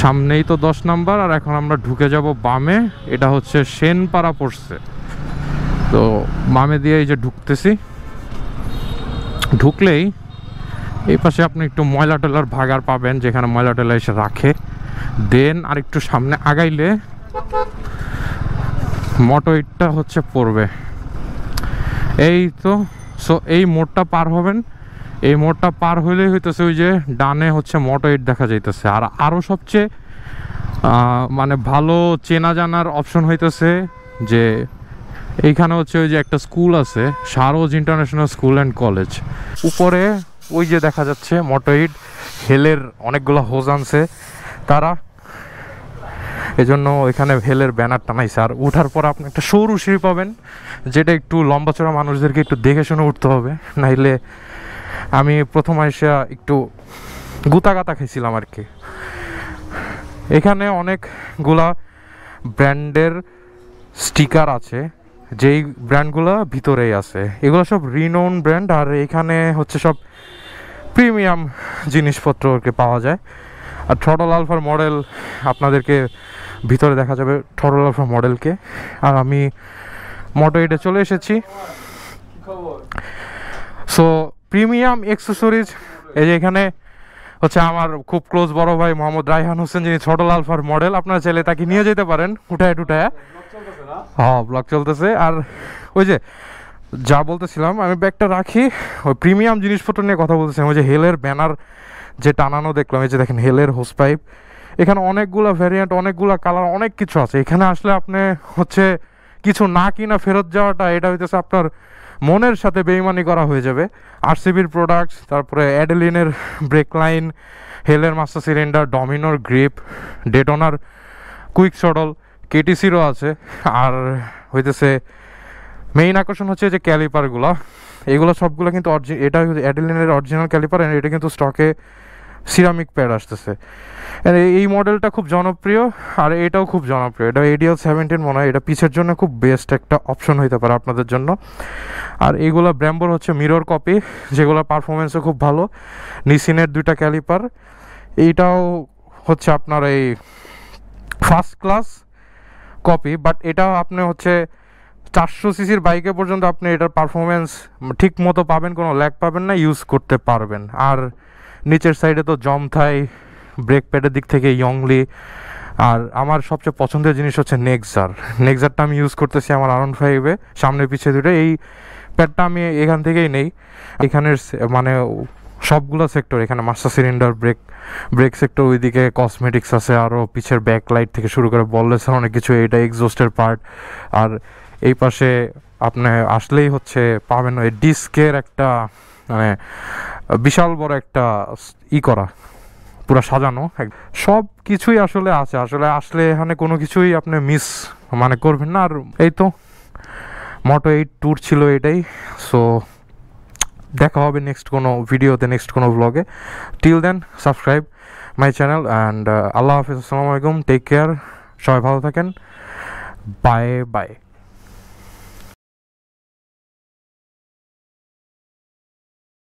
সামনেই তো 10 নাম্বার, আর এখন আমরা ঢুকে যাব বামে। এটা হচ্ছে সেনপাড়া পড়ছে, তো বামে দিয়ে এই যে ঢুকতেছি। ঢুকলেই এই পাশে আপনি একটু ময়লা টেলার ভাগার পাবেন, যেখানে ময়লা টেলা এসে রাখে। দেন আর একটু সামনে আগাইলে মোটো ইটটা হচ্ছে পড়বে। এই তো সো এই মোড়টা পার হবেন, এই মোড়টা পার হইলেই হইতেছে ওই যে ডানে হচ্ছে মোটো ইট দেখা যাইতেছে। আর আরও সবচেয়ে মানে ভালো চেনা জানার অপশন হইতেছে যে এইখানে হচ্ছে ওই যে একটা স্কুল আছে, Saroj international school and college. উপরে ওই যে দেখা যাচ্ছে মোটো ইট, হেলের অনেকগুলো হোজ আনছে তারা, এজন্য এখানে হেলের ব্যানার টানাইছে। আর উঠার পর আপনি একটা সরু সিঁড়ি পাবেন, যেটা একটু লম্বা চড়া মানুষদেরকে একটু দেখে শুনে উঠতে হবে, নাইলে আমি প্রথম এসে একটু গুতাগাতা খাইছিলাম আর কি। এখানে অনেকগুলা ব্র্যান্ডের স্টিকার আছে, যেই ব্র্যান্ডগুলো ভিতরেই আছে, এগুলো সব রিনোন ব্র্যান্ড। আর এখানে হচ্ছে সব প্রিমিয়াম জিনিসপত্র পাওয়া যায়। আর থ্রটল আলফার মডেল আপনাদেরকে ভিতরে দেখা যাবে, থ্রটল আলফা মডেলকে। আর আমি মোটো ইটে চলে এসেছি। সো প্রিমিয়াম অ্যাক্সেসরিজ, এই যে এখানে হচ্ছে আমার খুব ক্লোজ বড় ভাই মোহাম্মদ রায়হান হোসেন, যিনি থ্রটল আলফার মডেল। আপনারা চাইলে তাকে নিয়ে যেতে পারেন উঠায় টুঠায়। হ্যাঁ, ব্লগ চলতেছে। আর ওই যে যা বলতেছিলাম, আমি ব্যাগটা রাখি, ওই প্রিমিয়াম জিনিসপত্র নিয়ে কথা বলতেছিলাম। ওই যে হেলের ব্যানার যে টানানো দেখলাম, এই যে দেখেন হেলের হোস পাইপ। এখানে অনেকগুলো ভ্যারিয়েন্ট, অনেকগুলো কালার, অনেক কিছু আছে। এখানে আসলে আপনি হচ্ছে কিছু না কিনা ফেরত যাওয়াটা, এটা হইতেছে আপনার মনের সাথে বেইমানি করা হয়ে যাবে। আরসিবির প্রোডাক্টস, তারপরে অ্যাডেলিনের ব্রেক লাইন, হেলের মাস্টার সিলিন্ডার, ডমিনোর গ্রিপ, ডেটনার কুইক শটল, কেটিসিরও আছে। আর হইতেছে মেইন আকর্ষণ হচ্ছে যে ক্যালিপারগুলো, এগুলো সবগুলো কিন্তু এটা অ্যাডেলিনের অরিজিনাল ক্যালিপার, এটা কিন্তু স্টকে সিরামিক প্যাড আসতেছে। এই মডেলটা খুব জনপ্রিয়, আর এটাও খুব জনপ্রিয়। এটা ADL 17 মনে হয়, এটা পিছের জন্য খুব বেস্ট একটা অপশন হইতে পারে আপনাদের জন্য। আর এইগুলো ব্র্যাম্বোর হচ্ছে মিরর কপি, যেগুলো পারফরমেন্সও খুব ভালো। নিসিনের 2টা ক্যালিপার, এইটাও হচ্ছে আপনার এই ফার্স্ট ক্লাস কপি, বাট এটাও আপনি হচ্ছে 400 সিসির বাইকে পর্যন্ত আপনি এটার পারফরমেন্স ঠিক মতো পাবেন, কোনো ল্যাগ পাবেন না, ইউজ করতে পারবেন। আর নিচের সাইডে তো জমথাই, ব্রেক প্যাডের দিক থেকে ইয়ংলি। আর আমার সবচেয়ে পছন্দের জিনিস হচ্ছে নেক্সারটা আমি ইউজ করতেছি আমার R15-এ, সামনে পিছিয়ে দুটো। এই প্যাডটা আমি এখান থেকেই নেই। এখানের মানে সবগুলো সেক্টর, এখানে মাস্টার সিলিন্ডার, ব্রেক সেক্টর, ওইদিকে কসমেটিক্স আছে, আরও পিছের ব্যাক লাইট থেকে শুরু করে বললেসের অনেক কিছু, এটা এক্সজস্টের পার্ট। আর এই পাশে আপনি আসলেই হচ্ছে পাবেন ওই ডিস্কের একটা মানে বিশাল বড় একটা করা, পুরো সাজানো, সব কিছুই আসলে আছে। আসলে আসলে এখানে কোনো কিছুই আপনি মিস মানে করবেন না। আর এই তো মোটো 8 ট্যুর ছিল এটাই। সো দেখা হবে নেক্সট কোনো ভিডিওতে, নেক্সট কোনো ব্লগে। Till then subscribe my channel and আল্লাহ হাফিজ, আসসালামু আলাইকুম, টেক কেয়ার, সবাই ভালো থাকেন, বাই বাই।